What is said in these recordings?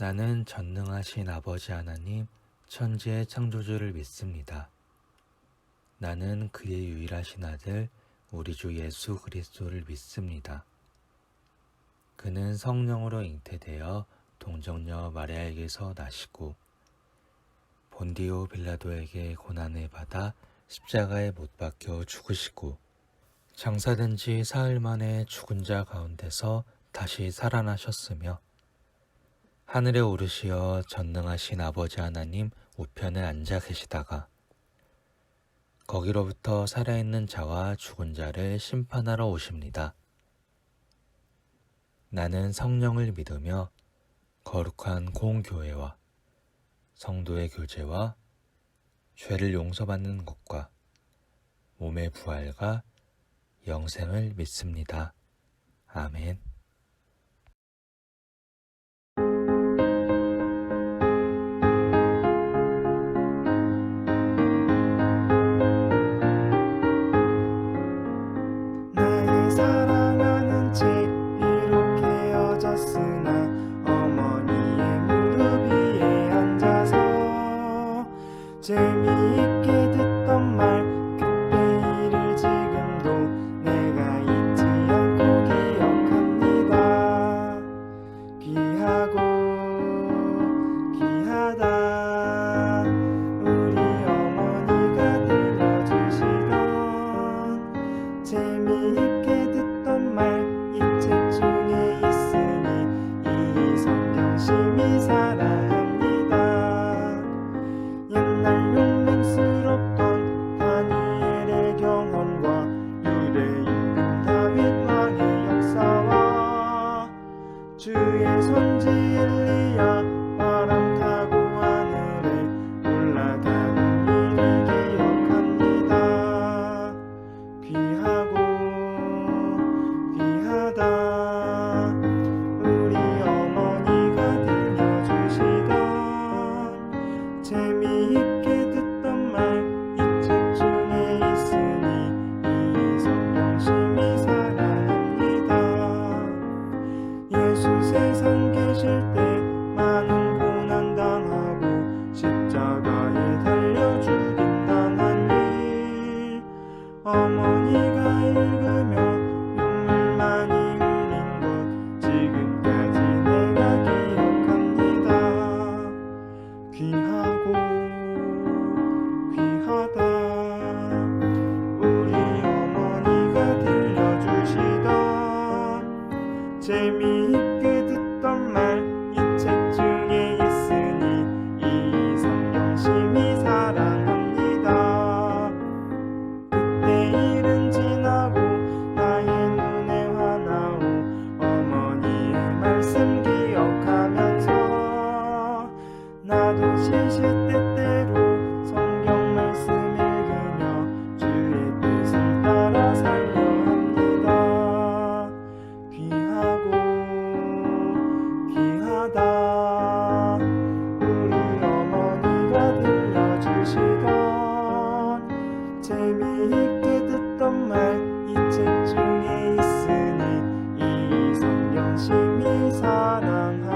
나는 전능하신 아버지 하나님, 천지의 창조주를 믿습니다. 나는 그의 유일하신 아들, 우리 주 예수 그리스도를 믿습니다. 그는 성령으로 잉태되어 동정녀 마리아에게서 나시고 본디오 빌라도에게 고난을 받아 십자가에 못 박혀 죽으시고 장사된 지 사흘 만에 죽은 자 가운데서 다시 살아나셨으며 하늘에 오르시어 전능하신 아버지 하나님 우편에 앉아 계시다가 거기로부터 살아있는 자와 죽은 자를 심판하러 오십니다. 나는 성령을 믿으며 거룩한 공교회와 성도의 교제와 죄를 용서받는 것과 몸의 부활과 영생을 믿습니다. 아멘. 나의 사랑하는 집 비록 헤어졌으나 어머니의 무릎 위에 앉아서 재미있게 듣던 말 그때 일을 지금도 내가 잊지 않고 기억합니다. 귀하고 귀하다 우리 어머니가 들려주시던 재미있게 듣던 말 이 책 중에 있으니 이 성경 심히 사랑합니다. 옛날 용맹스럽던 다니엘의 경험과 유대 임금 다윗 왕의 역사와 주의 선지 엘리야 바람 타고 하늘에 올라가는 일을 기억합니다. 귀하고 귀하다 우리 어머니가 들려주시던 재미있게 듣던 말 이 책 중에 있으니 이 성경 심히 사랑합니다. 예수 세상 계실 때 많은 고난 당하고 십자가에 달려 죽임 당한 일 어머니가 읽으며 눈물 많이 흘린 것 지금까지 내가 기억합니다. 귀하고 귀하다 우리 어머니가 들려주시던 재미있게 듣던 말 이 책 중에 있으니 이 성경 심히 사랑합니다. 그때 일은 지나고 나의 눈에 화나오 어머니의 말씀 기억하면서 나도 시시때때로 성경 말씀 읽으며 주의 뜻을 따라 살려 합니다. 귀하고 귀하다 우리 어머니가 들려주시던 재미있게 듣던 말 이 책 중에 있으니 이 성경 심히 사랑합니다.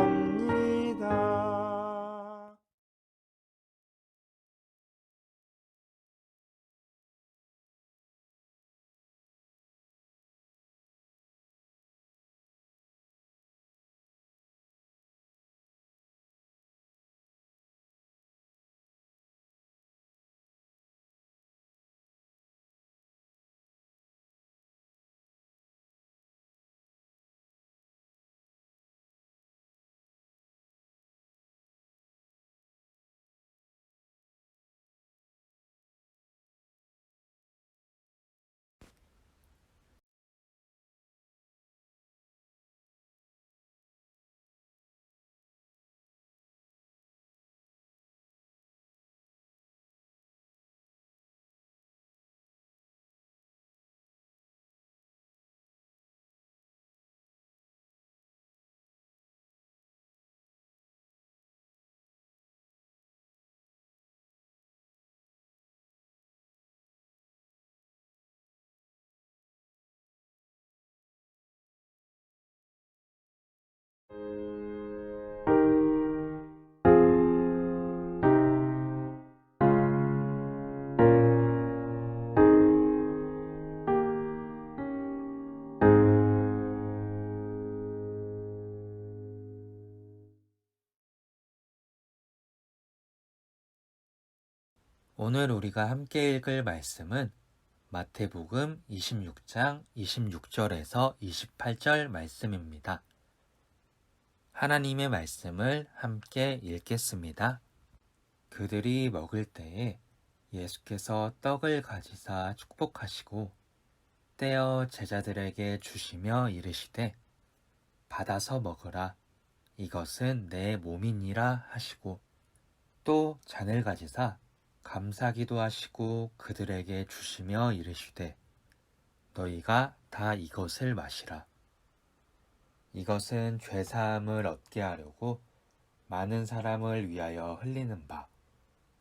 오늘 우리가 함께 읽을 말씀은 마태복음 26장 26절에서 28절 말씀입니다. 하나님의 말씀을 함께 읽겠습니다. 그들이 먹을 때에 예수께서 떡을 가지사 축복하시고 떼어 제자들에게 주시며 이르시되 받아서 먹으라 이것은 내 몸이니라 하시고 또 잔을 가지사 감사기도 하시고 그들에게 주시며 이르시되 너희가 다 이것을 마시라 이것은 죄사함을 얻게 하려고 많은 사람을 위하여 흘리는 바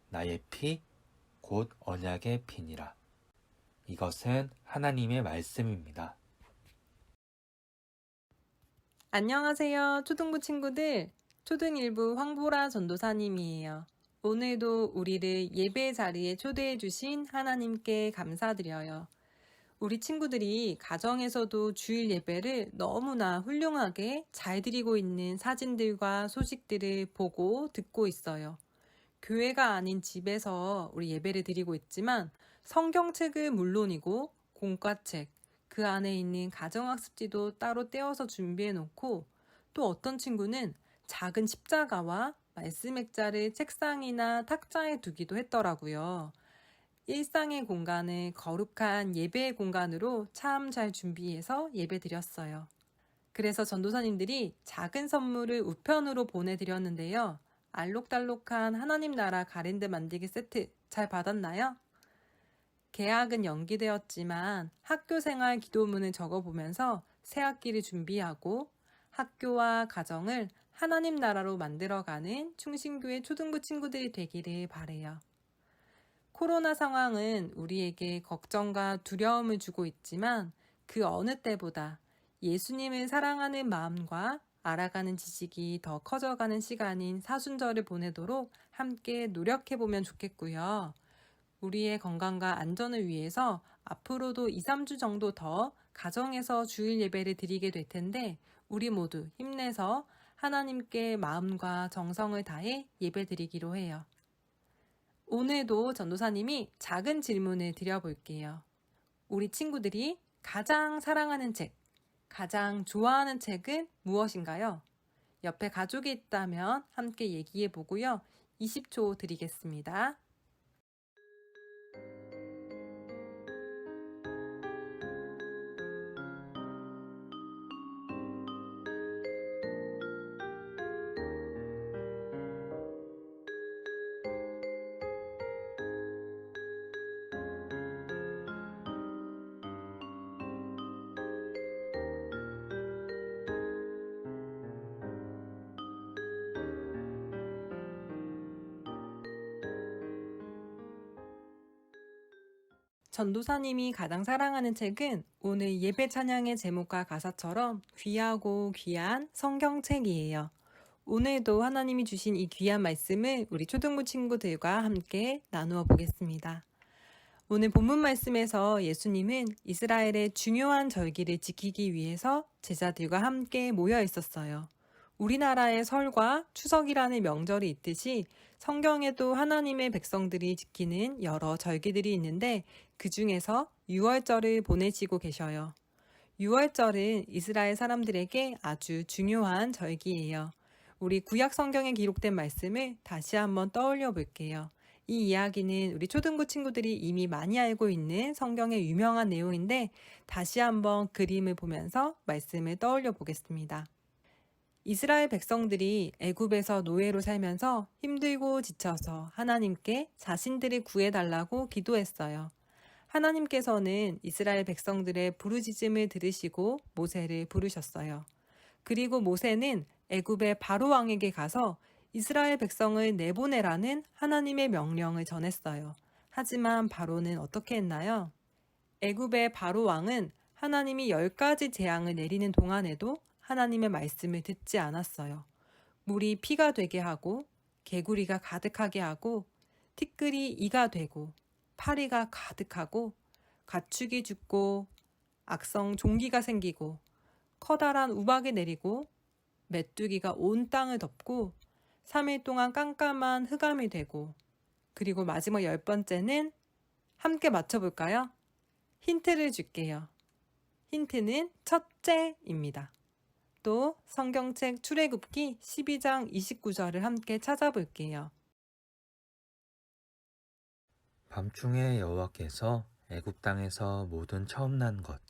나의 피 곧 언약의 피니라 이것은 하나님의 말씀입니다. 안녕하세요, 초등부 친구들. 초등일부 황보라 전도사님이에요. 오늘도 우리를 예배 자리에 초대해 주신 하나님께 감사드려요. 우리 친구들이 가정에서도 주일 예배를 너무나 훌륭하게 잘 드리고 있는 사진들과 소식들을 보고 듣고 있어요. 교회가 아닌 집에서 우리 예배를 드리고 있지만 성경책은 물론이고 공과책, 그 안에 있는 가정학습지도 따로 떼어서 준비해 놓고 또 어떤 친구는 작은 십자가와 말씀 액자를 책상이나 탁자에 두기도 했더라고요. 일상의 공간을 거룩한 예배의 공간으로 참 잘 준비해서 예배 드렸어요. 그래서 전도사님들이 작은 선물을 우편으로 보내드렸는데요. 알록달록한 하나님 나라 가랜드 만들기 세트 잘 받았나요? 개학은 연기되었지만 학교 생활 기도문을 적어보면서 새 학기를 준비하고 학교와 가정을 하나님 나라로 만들어가는 충신교회 초등부 친구들이 되기를 바래요. 코로나 상황은 우리에게 걱정과 두려움을 주고 있지만 그 어느 때보다 예수님을 사랑하는 마음과 알아가는 지식이 더 커져가는 시간인 사순절을 보내도록 함께 노력해보면 좋겠고요. 우리의 건강과 안전을 위해서 앞으로도 2, 3주 정도 더 가정에서 주일 예배를 드리게 될 텐데 우리 모두 힘내서 하나님께 마음과 정성을 다해 예배 드리기로 해요. 오늘도 전도사님이 작은 질문을 드려볼게요. 우리 친구들이 가장 사랑하는 책, 가장 좋아하는 책은 무엇인가요? 옆에 가족이 있다면 함께 얘기해 보고요. 20초 드리겠습니다. 전도사님이 가장 사랑하는 책은 오늘 예배 찬양의 제목과 가사처럼 귀하고 귀한 성경책이에요. 오늘도 하나님이 주신 이 귀한 말씀을 우리 초등부 친구들과 함께 나누어 보겠습니다. 오늘 본문 말씀에서 예수님은 이스라엘의 중요한 절기를 지키기 위해서 제자들과 함께 모여 있었어요. 우리나라의 설과 추석이라는 명절이 있듯이 성경에도 하나님의 백성들이 지키는 여러 절기들이 있는데 그 중에서 유월절을 보내시고 계셔요. 유월절은 이스라엘 사람들에게 아주 중요한 절기예요. 우리 구약 성경에 기록된 말씀을 다시 한번 떠올려 볼게요. 이 이야기는 우리 초등부 친구들이 이미 많이 알고 있는 성경의 유명한 내용인데 다시 한번 그림을 보면서 말씀을 떠올려 보겠습니다. 이스라엘 백성들이 애굽에서 노예로 살면서 힘들고 지쳐서 하나님께 자신들을 구해달라고 기도했어요. 하나님께서는 이스라엘 백성들의 부르짖음을 들으시고 모세를 부르셨어요. 그리고 모세는 애굽의 바로 왕에게 가서 이스라엘 백성을 내보내라는 하나님의 명령을 전했어요. 하지만 바로는 어떻게 했나요? 애굽의 바로 왕은 하나님이 10가지 재앙을 내리는 동안에도 하나님의 말씀을 듣지 않았어요. 물이 피가 되게 하고 개구리가 가득하게 하고 티끌이 이가 되고 파리가 가득하고 가축이 죽고 악성 종기가 생기고 커다란 우박이 내리고 메뚜기가 온 땅을 덮고 3일 동안 깜깜한 흑암이 되고 그리고 마지막 10번째는 함께 맞춰볼까요? 힌트를 줄게요. 힌트는 첫째입니다. 또 성경책 출애굽기 12장 29절을 함께 찾아볼게요. 밤중에 여호와께서 애굽 땅에서 모든 처음 난 것,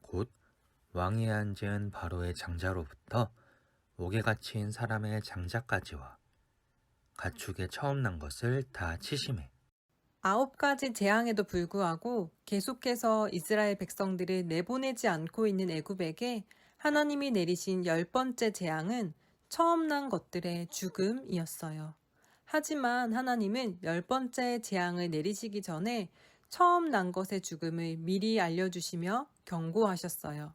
곧 왕위에 앉은 바로의 장자로부터 목에 갇힌 사람의 장자까지와 가축의 처음 난 것을 다 치심해. 9가지 재앙에도 불구하고 계속해서 이스라엘 백성들을 내보내지 않고 있는 애굽에게 하나님이 내리신 10번째 재앙은 처음 난 것들의 죽음이었어요. 하지만 하나님은 10번째 재앙을 내리시기 전에 처음 난 것의 죽음을 미리 알려주시며 경고하셨어요.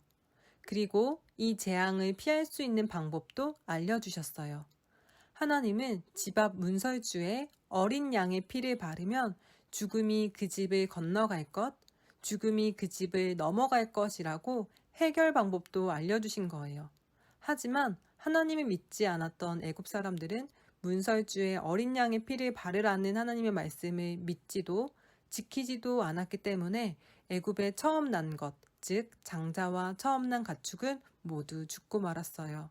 그리고 이 재앙을 피할 수 있는 방법도 알려주셨어요. 하나님은 집 앞 문설주에 어린 양의 피를 바르면 죽음이 그 집을 건너갈 것, 죽음이 그 집을 넘어갈 것이라고 해결 방법도 알려주신 거예요. 하지만 하나님을 믿지 않았던 애굽 사람들은 문설주에 어린 양의 피를 바르라는 하나님의 말씀을 믿지도 지키지도 않았기 때문에 애굽에 처음 난 것, 즉 장자와 처음 난 가축은 모두 죽고 말았어요.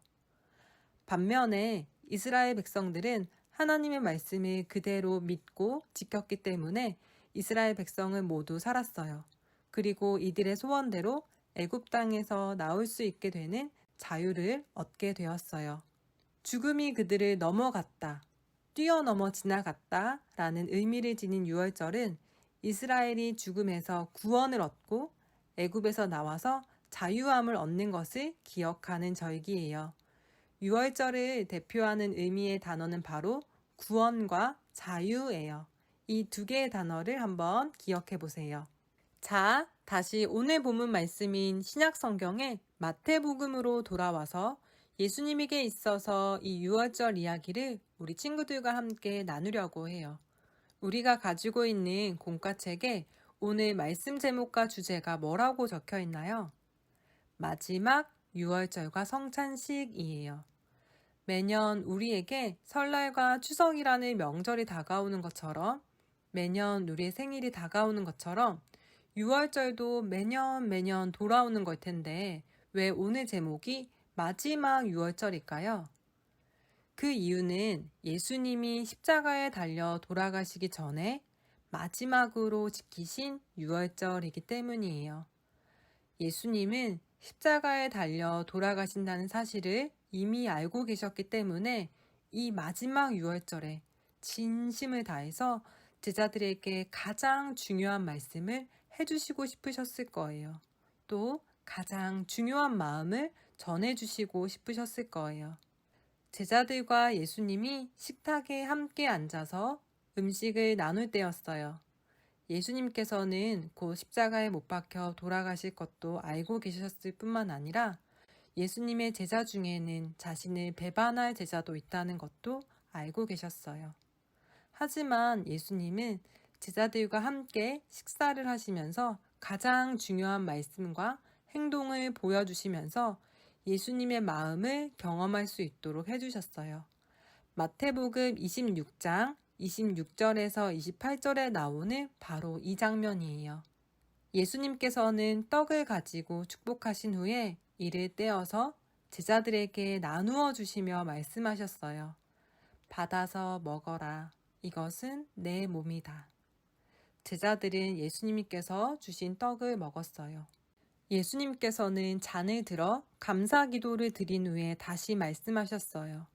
반면에 이스라엘 백성들은 하나님의 말씀을 그대로 믿고 지켰기 때문에 이스라엘 백성은 모두 살았어요. 그리고 이들의 소원대로 애굽 땅에서 나올 수 있게 되는 자유를 얻게 되었어요. 죽음이 그들을 넘어갔다, 뛰어넘어 지나갔다 라는 의미를 지닌 유월절은 이스라엘이 죽음에서 구원을 얻고 애굽에서 나와서 자유함을 얻는 것을 기억하는 절기예요. 유월절을 대표하는 의미의 단어는 바로 구원과 자유예요. 이 두 개의 단어를 한번 기억해 보세요. 자, 다시 오늘 본문 말씀인 신약 성경의 마태복음으로 돌아와서 예수님에게 있어서 이 유월절 이야기를 우리 친구들과 함께 나누려고 해요. 우리가 가지고 있는 공과책에 오늘 말씀 제목과 주제가 뭐라고 적혀 있나요? 마지막 유월절과 성찬식이에요. 매년 우리에게 설날과 추석이라는 명절이 다가오는 것처럼, 매년 우리의 생일이 다가오는 것처럼 6월절도 매년 돌아오는 걸 텐데 왜 오늘 제목이 마지막 6월절일까요? 그 이유는 예수님이 십자가에 달려 돌아가시기 전에 마지막으로 지키신 6월절이기 때문이에요. 예수님은 십자가에 달려 돌아가신다는 사실을 이미 알고 계셨기 때문에 이 마지막 6월절에 진심을 다해서 제자들에게 가장 중요한 말씀을 해주시고 싶으셨을 거예요. 또 가장 중요한 마음을 전해주시고 싶으셨을 거예요. 제자들과 예수님이 식탁에 함께 앉아서 음식을 나눌 때였어요. 예수님께서는 곧 십자가에 못 박혀 돌아가실 것도 알고 계셨을 뿐만 아니라 예수님의 제자 중에는 자신을 배반할 제자도 있다는 것도 알고 계셨어요. 하지만 예수님은 제자들과 함께 식사를 하시면서 가장 중요한 말씀과 행동을 보여주시면서 예수님의 마음을 경험할 수 있도록 해주셨어요. 마태복음 26장 26절에서 28절에 나오는 바로 이 장면이에요. 예수님께서는 떡을 가지고 축복하신 후에 이를 떼어서 제자들에게 나누어 주시며 말씀하셨어요. 받아서 먹어라. 이것은 내 몸이다. 제자들은 예수님께서 주신 떡을 먹었어요. 예수님께서는 잔을 들어 감사 기도를 드린 후에 다시 말씀하셨어요.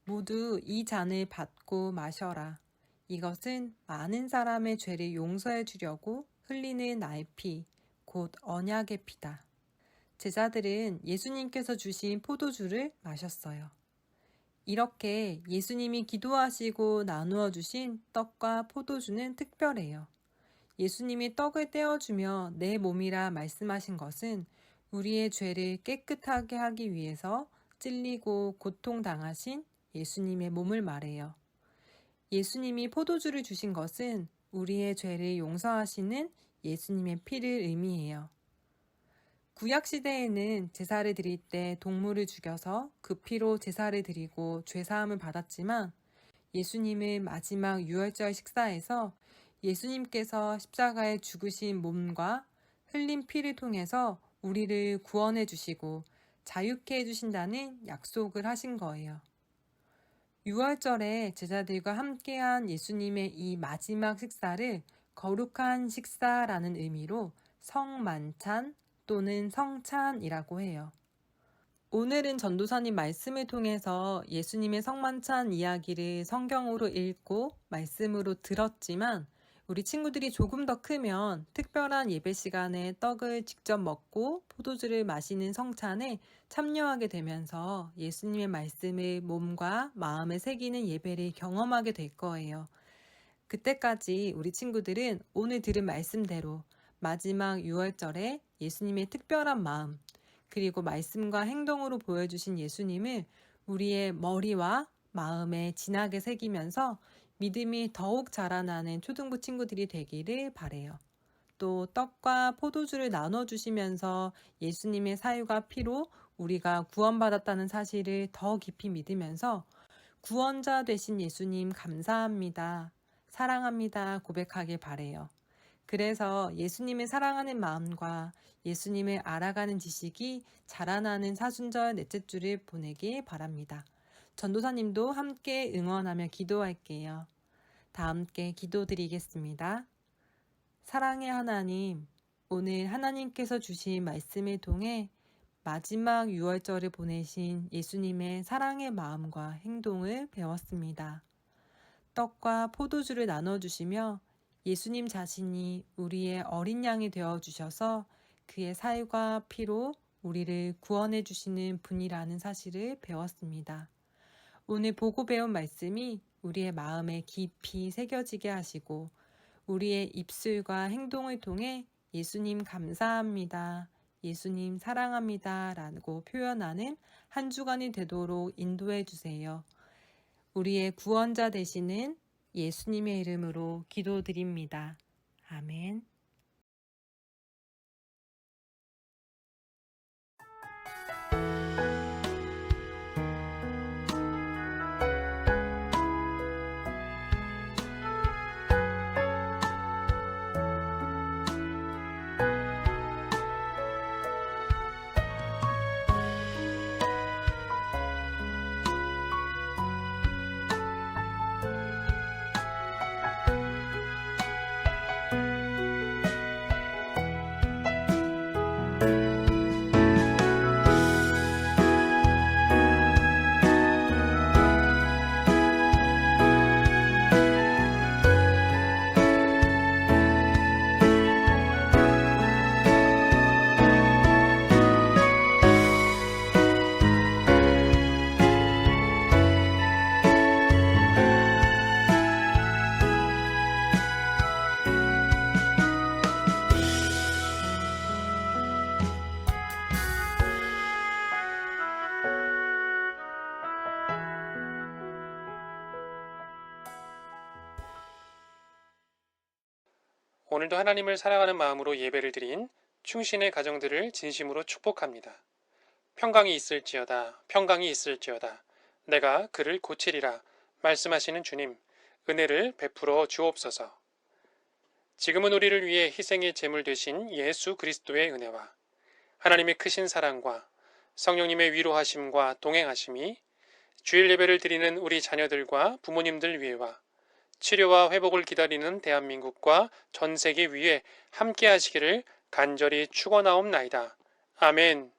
모두 이 잔을 받고 마셔라. 이것은 많은 사람의 죄를 용서해 주려고 흘리는 나의 피, 곧 언약의 피다. 제자들은 예수님께서 주신 포도주를 마셨어요. 이렇게 예수님이 기도하시고 나누어 주신 떡과 포도주는 특별해요. 예수님이 떡을 떼어주며 내 몸이라 말씀하신 것은 우리의 죄를 깨끗하게 하기 위해서 찔리고 고통당하신 예수님의 몸을 말해요. 예수님이 포도주를 주신 것은 우리의 죄를 용서하시는 예수님의 피를 의미해요. 구약시대에는 제사를 드릴 때 동물을 죽여서 그 피로 제사를 드리고 죄사함을 받았지만 예수님의 마지막 유월절 식사에서 예수님께서 십자가에 죽으신 몸과 흘린 피를 통해서 우리를 구원해 주시고 자유케 해 주신다는 약속을 하신 거예요. 유월절에 제자들과 함께한 예수님의 이 마지막 식사를 거룩한 식사라는 의미로 성만찬 또는 성찬이라고 해요. 오늘은 전도사님 말씀을 통해서 예수님의 성만찬 이야기를 성경으로 읽고 말씀으로 들었지만 우리 친구들이 조금 더 크면 특별한 예배 시간에 떡을 직접 먹고 포도주를 마시는 성찬에 참여하게 되면서 예수님의 말씀을 몸과 마음에 새기는 예배를 경험하게 될 거예요. 그때까지 우리 친구들은 오늘 들은 말씀대로 마지막 유월절에 예수님의 특별한 마음, 그리고 말씀과 행동으로 보여주신 예수님을 우리의 머리와 마음에 진하게 새기면서 믿음이 더욱 자라나는 초등부 친구들이 되기를 바래요. 또 떡과 포도주를 나눠주시면서 예수님의 사유가 피로 우리가 구원받았다는 사실을 더 깊이 믿으면서 구원자 되신 예수님 감사합니다, 사랑합니다 고백하길 바래요. 그래서 예수님을 사랑하는 마음과 예수님을 알아가는 지식이 자라나는 사순절 넷째 주를 보내길 바랍니다. 전도사님도 함께 응원하며 기도할게요. 다 함께 기도드리겠습니다. 사랑의 하나님, 오늘 하나님께서 주신 말씀을 통해 마지막 유월절을 보내신 예수님의 사랑의 마음과 행동을 배웠습니다. 떡과 포도주를 나눠주시며 예수님 자신이 우리의 어린 양이 되어주셔서 그의 살과 피로 우리를 구원해 주시는 분이라는 사실을 배웠습니다. 오늘 보고 배운 말씀이 우리의 마음에 깊이 새겨지게 하시고 우리의 입술과 행동을 통해 예수님 감사합니다, 예수님 사랑합니다 라고 표현하는 한 주간이 되도록 인도해 주세요. 우리의 구원자 되시는 예수님의 이름으로 기도드립니다. 아멘. 오늘도 하나님을 사랑하는 마음으로 예배를 드린 충신의 가정들을 진심으로 축복합니다. 평강이 있을지어다, 평강이 있을지어다. 내가 그를 고치리라 말씀하시는 주님, 은혜를 베풀어 주옵소서. 지금은 우리를 위해 희생의 제물 되신 예수 그리스도의 은혜와 하나님의 크신 사랑과 성령님의 위로하심과 동행하심이 주일 예배를 드리는 우리 자녀들과 부모님들 위에와 치료와 회복을 기다리는 대한민국과 전 세계 위에 함께 하시기를 간절히 축원하옵나이다. 아멘.